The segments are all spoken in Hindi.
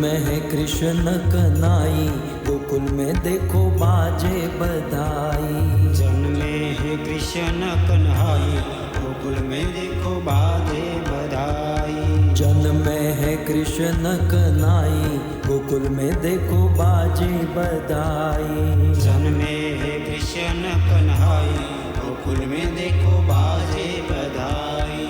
में है कृष्ण कन्हई, गोकुल में देखो बाजे बधाई। जन्मे है कृष्ण कन्हई, गोकुल में देखो बाजे बधाई। जन्मे है कृष्ण कन्हई, गोकुल में देखो बाजे बधाई। जन्मे है कृष्ण कन्हई, गोकुल में देखो बाजे बधाई।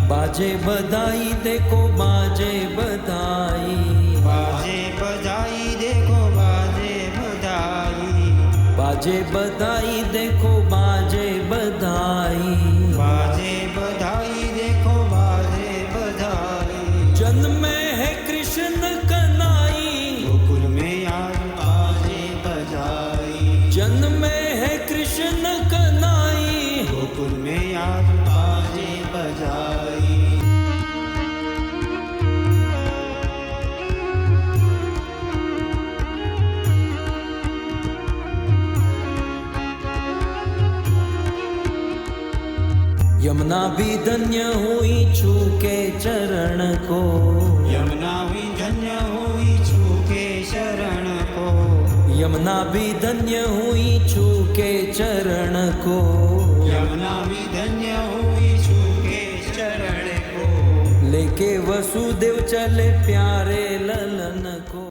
बाजे बधाई देखो बाजे बधाई। बाजे बधाई देखो बाजे बधाई। बाजे बधाई देखो बाजे बधाई। बाजे बधाई देखो बाजे बधाई। जन्मे है कृष्ण कन्हई, गोकुल में आज बाजे बजाई। जन्मे है कृष्ण कन्हई, गोकुल में आज बाजे बजाई। यमुना भी धन्य हुई छू के चरण को। यमुना भी धन्य हुई छू के शरण को। यमुना भी धन्य हुई छू के चरण को। यमुना भी धन्य हुई छू के चरण को। लेके वसुदेव चले प्यारे ललन को।